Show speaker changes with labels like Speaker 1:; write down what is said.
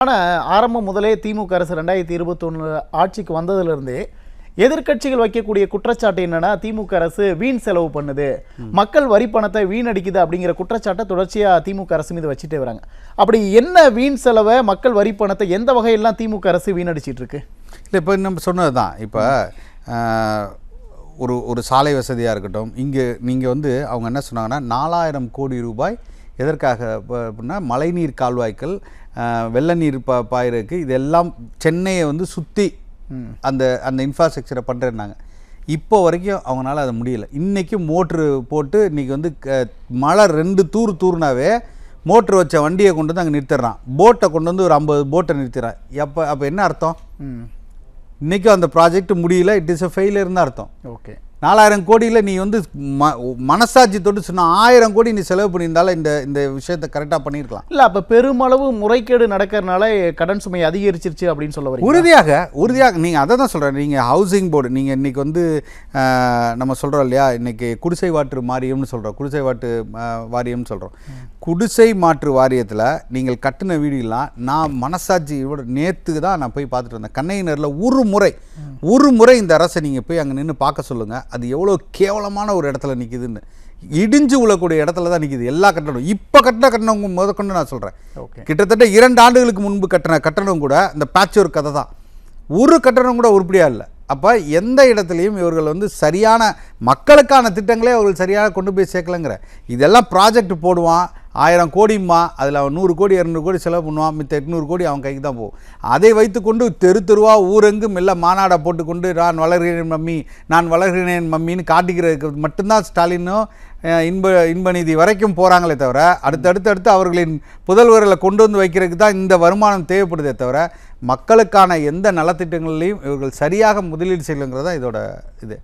Speaker 1: ஆரம்பம் முதலே திமுக அரசு 2021 ஆட்சிக்கு வந்ததிலிருந்தே எதிர்க்கட்சிகள் வைக்கக்கூடிய குற்றச்சாட்டு என்னன்னா, திமுக அரசு வீண் செலவு பண்ணுது, மக்கள் வரி பணத்தை வீணடிக்குது அப்படிங்கிற குற்றச்சாட்டை தொடர்ச்சியா திமுக அரசு மீது வச்சுட்டே வராங்க. அப்படி என்ன வீண் செலவை, மக்கள் வரி பணத்தை எந்த வகையெல்லாம் திமுக அரசு வீணடிச்சிட்டு இருக்கு?
Speaker 2: இல்லை, இப்போ நம்ம சொன்னது தான். இப்போ ஒரு சாலை வசதியாக இருக்கட்டும், இங்கே நீங்கள் அவங்க என்ன சொன்னாங்கன்னா 4000 கோடி ரூபாய் எதற்காக அப்படின்னா மழைநீர் கால்வாய்கள், வெள்ள நீர் பாயிருக்கு, இதெல்லாம் சென்னையை சுற்றி அந்த இன்ஃப்ராஸ்ட்ரக்சரை பண்ணுறேன்னாங்க. இப்போ வரைக்கும் அவங்களால அதை முடியலை. இன்றைக்கும் மோட்ரு போட்டு இன்றைக்கி மழை 2 தூறுனாவே மோட்ரு வச்ச வண்டியை கொண்டு வந்து அங்கே நிறுத்திடுறான். போட்டை கொண்டு ஒரு 50 போட்டை நிறுத்திடுறான். அப்போ என்ன அர்த்தம்? இன்றைக்கும் அந்த ப்ராஜெக்ட் முடியல, இட் இஸ் எ ஃபெயிலியர்னு அர்த்தம்.
Speaker 1: ஓகே,
Speaker 2: 4000 கோடியில் நீ மனசாட்சி தொட்டு சொன்னால் 1000 கோடி நீ செலவு பண்ணியிருந்தாலும் இந்த விஷயத்தை கரெக்டாக பண்ணியிருக்கலாம்.
Speaker 1: இல்லை, அப்போ பெருமளவு முறைகேடு நடக்கிறதுனால கடன் சுமை அதிகரிச்சிருச்சு அப்படின்னு சொல்ல வரீங்க?
Speaker 2: உறுதியாக நீங்கள் அதை தான் சொல்கிறேன். நீங்கள் ஹவுசிங் போர்டு, நீங்கள் இன்றைக்கி நம்ம சொல்கிறோம் இல்லையா, இன்றைக்கி குடிசை மாற்று வாரியம்னு சொல்கிறோம், குடிசை மாற்று வாரியம்னு சொல்கிறோம். குடிசை மாற்று வாரியத்தில் நீங்கள் கட்டின வீடுலாம் நான் மனசாட்சியோட நேற்றுக்கு தான் நான் போய் பார்த்துட்டு வந்தேன். கண்ணையினரில் ஒரு முறை இந்த அரசை நீங்கள் போய் அங்கே நின்று பார்க்க சொல்லுங்கள். அது எவ்வளோ கேவலமான ஒரு இடத்துல நிற்கிதுன்னு. இடிஞ்சு விழக்கூடிய இடத்துல தான் நிற்கிது எல்லா கட்டணம். இப்போ கட்டணம் முதற்கொண்டு நான் சொல்கிறேன். கிட்டத்தட்ட 2 ஆண்டுகளுக்கு முன்பு கட்டணம் கூட இந்த பேட்ச் ஒர்க் கதை தான். ஒரு கட்டணம் கூட உருப்படியாக இல்லை. அப்போ எந்த இடத்துலையும் இவர்கள் சரியான மக்களுக்கான திட்டங்களே அவர்கள் சரியாக கொண்டு போய் சேர்க்கலைங்கிற. இதெல்லாம் ப்ராஜெக்ட் போடுவான், 1000 கோடிம்மா, அதில் அவன் 100 கோடி 200 கோடி செலவு பண்ணுவான், மித்த 800 கோடி அவன் கைக்கு தான் போகும். அதை வைத்துக்கொண்டு தெருவாக ஊரெங்கும் எல்லாம் மாநாடை போட்டுக்கொண்டு நான் வளர்கிறேன் மம்மின்னு காட்டிக்கிறதுக்கு மட்டும்தான் ஸ்டாலினும் இன்பநிதி வரைக்கும் போகிறாங்களே தவிர, அடுத்து அவர்களின் புதல்வர்களை கொண்டு வந்து வைக்கிறதுக்கு தான் இந்த வருமானம் தேவைப்படுதே தவிர, மக்களுக்கான எந்த நலத்திட்டங்களையும் இவர்கள் சரியாக முதலீடு செய்யலைங்கிறதா இதோட இது.